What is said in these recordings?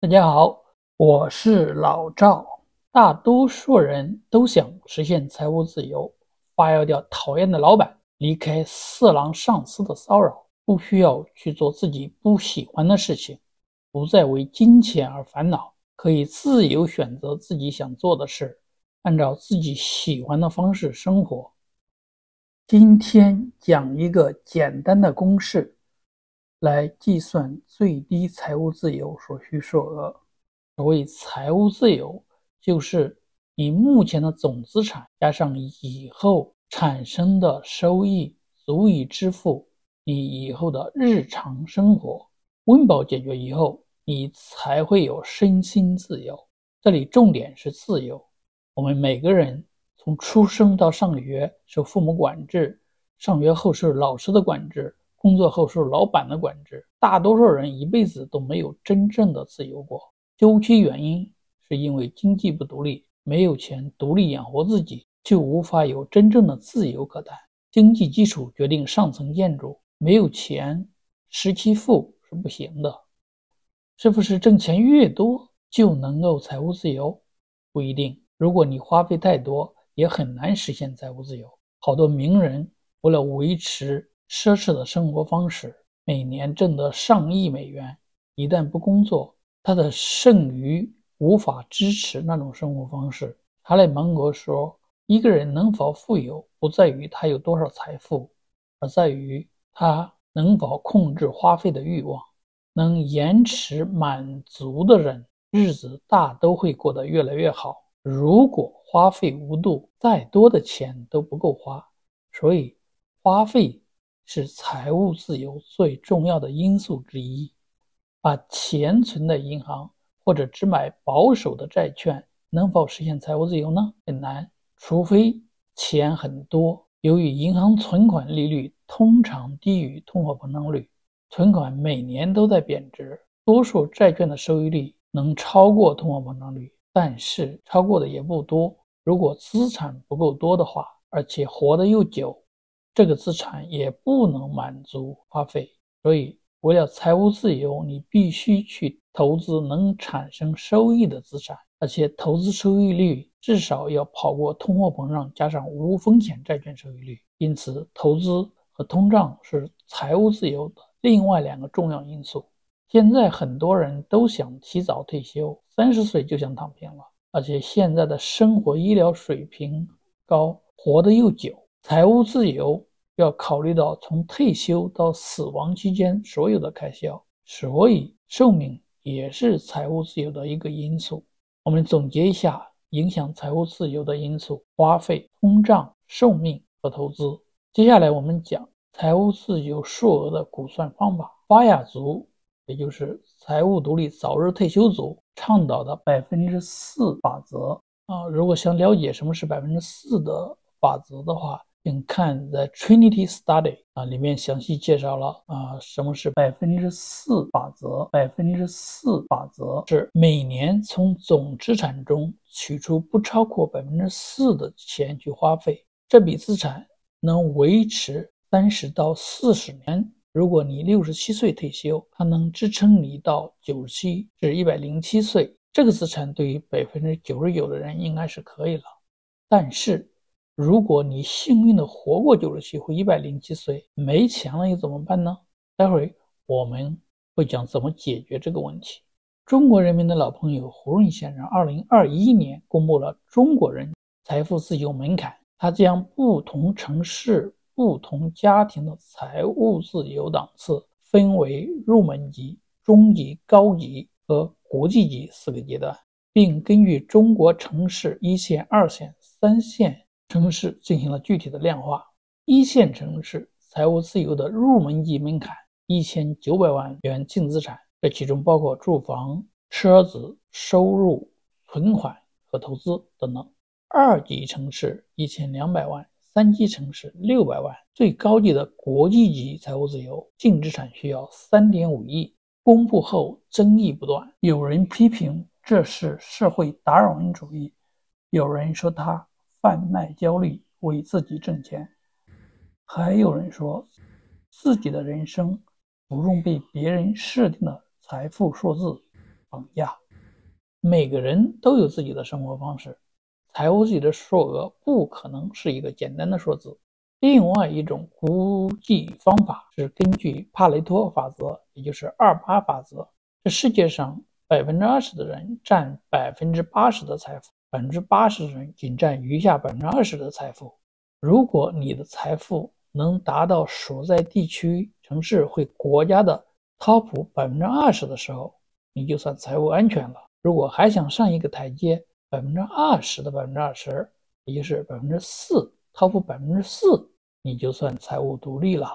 大家好，我是老赵。大多数人都想实现财务自由，fire掉讨厌的老板，离开色狼上司的骚扰，不需要去做自己不喜欢的事情，不再为金钱而烦恼，可以自由选择自己想做的事，按照自己喜欢的方式生活。今天讲一个简单的公式，来计算最低财务自由所需数额。所谓财务自由，就是你目前的总资产加上以后产生的收益，足以支付你以后的日常生活。温饱解决以后，你才会有身心自由。这里重点是自由。我们每个人从出生到上学受父母管制，上学后受老师的管制，工作后受老板的管制，大多数人一辈子都没有真正的自由过。究其原因，是因为经济不独立，没有钱独立养活自己，就无法有真正的自由可谈。经济基础决定上层建筑，没有钱拾其富是不行的。是不是挣钱越多就能够财务自由？不一定。如果你花费太多，也很难实现财务自由。好多名人为了维持奢侈的生活方式，每年挣得上亿美元，一旦不工作，他的剩余无法支持那种生活方式。哈雷芒格说，一个人能否富有，不在于他有多少财富，而在于他能否控制花费的欲望。能延迟满足的人，日子大都会过得越来越好。如果花费无度，再多的钱都不够花。所以花费是财务自由最重要的因素之一。把钱存在银行或者只买保守的债券，能否实现财务自由呢？很难，除非钱很多。由于银行存款利率通常低于通货膨胀率，存款每年都在贬值，多数债券的收益率能超过通货膨胀率，但是超过的也不多。如果资产不够多的话，而且活得又久，这个资产也不能满足花费。所以为了财务自由，你必须去投资能产生收益的资产，而且投资收益率至少要跑过通货膨胀加上无风险债券收益率。因此投资和通胀是财务自由的另外两个重要因素。现在很多人都想提早退休，30岁就想躺平了，而且现在的生活医疗水平高，活得又久，财务自由要考虑到从退休到死亡期间所有的开销，所以寿命也是财务自由的一个因素。我们总结一下影响财务自由的因素：花费、通胀、寿命和投资。接下来我们讲财务自由数额的估算方法。巴雅族，也就是财务独立早日退休族倡导的4%法则如果想了解什么是4%的法则的话，请看 The Trinity Study 里面详细介绍了什么是4%法则。4%法则是每年从总资产中取出不超过4%的钱去花费，这笔资产能维持30到40年。如果你67岁退休，它能支撑你到97至107岁。这个资产对于99%的人应该是可以了。但是如果你幸运的活过97或107岁，没钱了又怎么办呢？待会我们会讲怎么解决这个问题。中国人民的老朋友胡润先生2021年公布了中国人财富自由门槛，他将不同城市、不同家庭的财务自由档次分为入门级、中级、高级和国际级4个阶段，并根据中国城市1线、2线、3线城市进行了具体的量化。1线城市财务自由的入门级门槛1900万元净资产，这其中包括住房、车子、收入、存款和投资等等。2级城市1200万，3级城市600万，最高级的国际级财务自由净资产需要3.5亿。公布后争议不断，有人批评这是社会达尔文主义，有人说他贩卖焦虑，为自己挣钱，还有人说自己的人生不用被别人设定的财富数字，绑架。每个人都有自己的生活方式，财务自由的数额不可能是一个简单的数字。另外一种估计方法是根据帕雷托法则，也就是28法则。这世界上20%的人占80%的财富，80%的人仅占余下20%的财富。如果你的财富能达到所在地区、城市或国家的 top 20%的时候，你就算财务安全了。如果还想上一个台阶，20%的20%，也就是4%， top 4%，你就算财务独立了。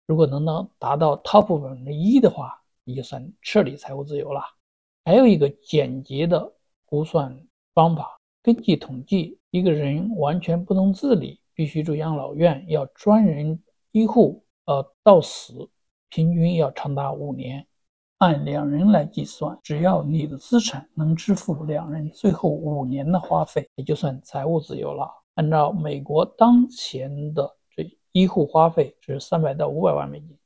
如果能达到 top 1%的话，你就算彻底财务自由了。还有一个简洁的估算方法，根据统计，一个人完全不能自理，必须住养老院，要专人医护，到死平均要长达5年。按2人来计算，只要你的资产能支付2人最后5年的花费，也就算财务自由了。按照美国当前的医护花费是300到500万美金。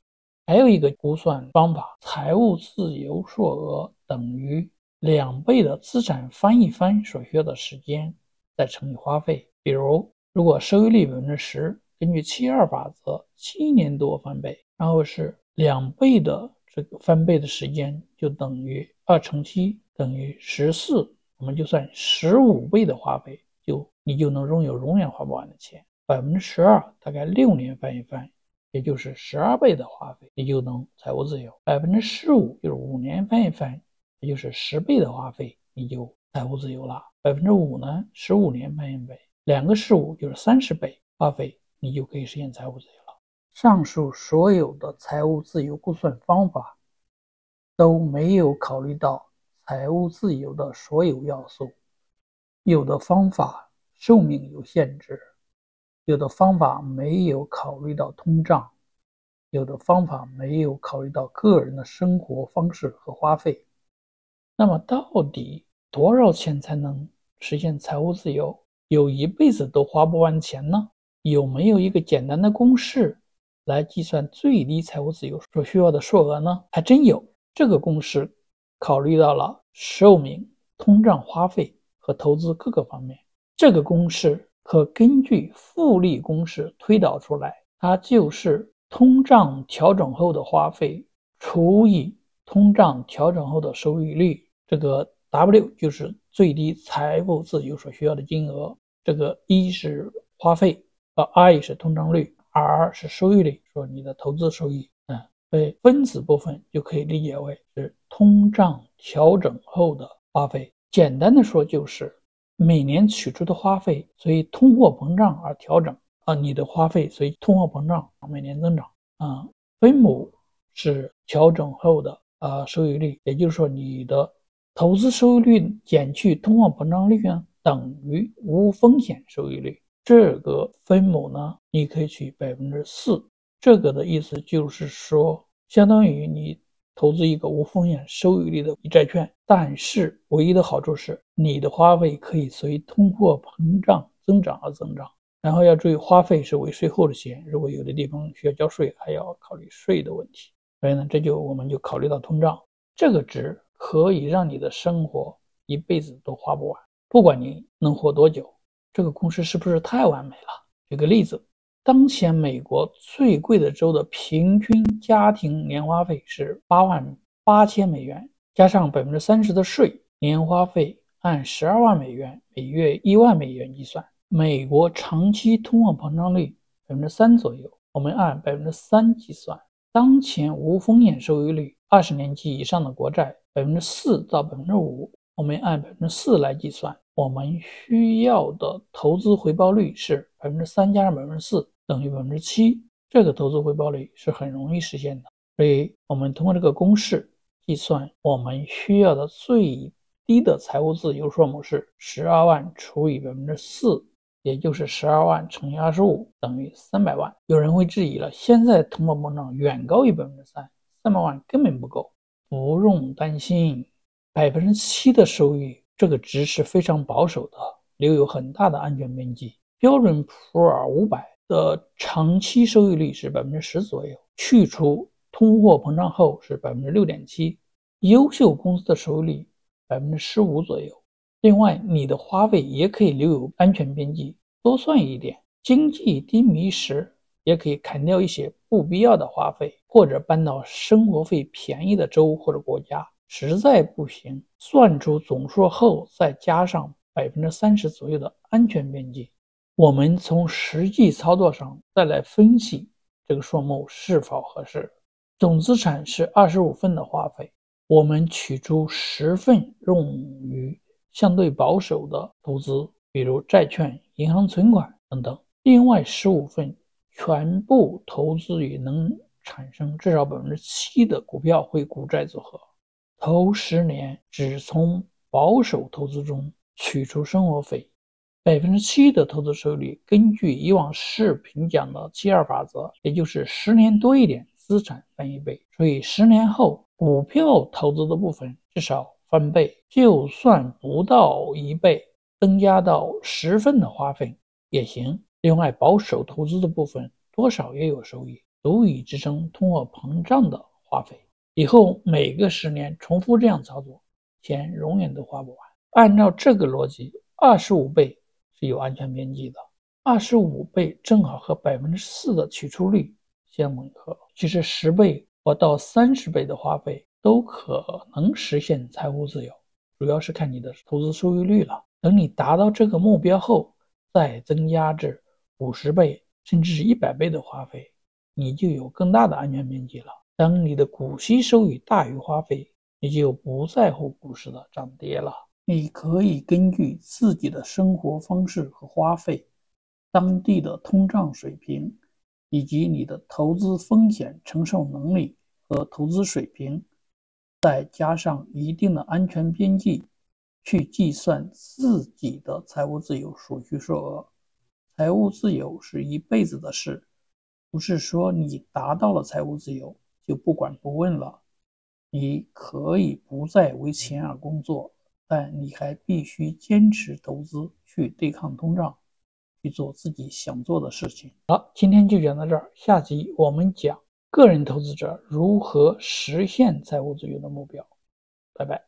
还有一个估算方法，财务自由数额等于2倍的资产翻一番所需要的时间，再乘以花费。比如，如果收益率10%，根据72法则，7年多翻倍，然后是2倍的这个翻倍的时间，就等于2乘7等于14，我们就算15倍的花费，你就能拥有永远花不完的钱。12%大概6年翻一番，也就是12倍的花费，你就能财务自由。15%就是5年翻一番，也就是10倍的花费，你就财务自由了。5%呢，15年翻一倍，2个15就是30倍花费，你就可以实现财务自由了。上述所有的财务自由估算方法都没有考虑到财务自由的所有要素。有的方法寿命有限制，有的方法没有考虑到通胀，有的方法没有考虑到个人的生活方式和花费。那么到底多少钱才能实现财务自由，有一辈子都花不完钱呢？有没有一个简单的公式来计算最低财务自由所需要的数额呢？还真有。这个公式考虑到了寿命、通胀、花费和投资各个方面。这个公式可根据复利公式推导出来，它就是通胀调整后的花费除以通胀调整后的收益率，这个 W 就是最低财务自由所需要的金额，这个 E 是花费，I 是通胀率， R 是收益率，说你的投资收益。所以分子部分就可以理解为是通胀调整后的花费。简单的说就是每年取出的花费随通货膨胀而调整，你的花费随通货膨胀每年增长。分母是调整后的收益率，也就是说你的投资收益率减去通货膨胀率呢，等于无风险收益率。这个分母呢，你可以取4%。这个的意思就是说，相当于你投资一个无风险收益率的债券，但是唯一的好处是你的花费可以随通货膨胀增长而增长。然后要注意，花费是为税后的钱，如果有的地方需要交税，还要考虑税的问题。所以呢，我们就考虑到通胀，这个值可以让你的生活一辈子都花不完，不管你能活多久。这个公式是不是太完美了？举个例子，当前美国最贵的州的平均家庭年花费是88000美元，加上30%的税，年花费按12万美元，每月1万美元计算。美国长期通货膨胀率3%左右，我们按3%计算。当前无风险收益率20年期以上的国债4%到5%，我们按4%来计算。我们需要的投资回报率是3%加上4%等于7%，这个投资回报率是很容易实现的。所以我们通过这个公式计算，我们需要的最低的财务自由数目是12万除以4%，也就是12万乘以25等于300万。有人会质疑了，现在通货膨胀远高于3%，300万根本不够。不用担心，7%的收益这个值是非常保守的，留有很大的安全边际。标准普尔500的长期收益率是10%左右，去除通货膨胀后是6.7%。优秀公司的收益率15%左右。另外，你的花费也可以留有安全边际，多算一点。经济低迷时，也可以砍掉一些不必要的花费，或者搬到生活费便宜的州或者国家。实在不行，算出总数后再加上30%左右的安全边际。我们从实际操作上再来分析这个数目是否合适。总资产是25份的花费，我们取出10份用于相对保守的投资，比如债券、银行存款等等，另外15份全部投资于能产生至少 7% 的股票或股债组合。头10年只从保守投资中取出生活费，7% 的投资收益率，根据以往视频讲的72法则，也就是10年多一点，资产翻1倍。所以10年后股票投资的部分至少翻倍，就算不到1倍，增加到10份的花费也行。另外保守投资的部分多少也有收益，足以支撑通货膨胀的花费。以后每个10年重复这样操作，钱永远都花不完。按照这个逻辑，25倍是有安全边际的，25倍正好和 4% 的取出率相吻合。其实10倍或到30倍的花费都可能实现财务自由，主要是看你的投资收益率了。等你达到这个目标后，再增加至50倍甚至是100倍的花费，你就有更大的安全边际了。当你的股息收益大于花费，你就不在乎股市的涨跌了。你可以根据自己的生活方式和花费、当地的通胀水平，以及你的投资风险承受能力和投资水平，再加上一定的安全边际，去计算自己的财务自由所需数额。财务自由是一辈子的事，不是说你达到了财务自由就不管不问了。你可以不再为钱而工作，但你还必须坚持投资，去对抗通胀，去做自己想做的事情。好，今天就讲到这儿，下集我们讲个人投资者如何实现财务自由的目标。拜拜。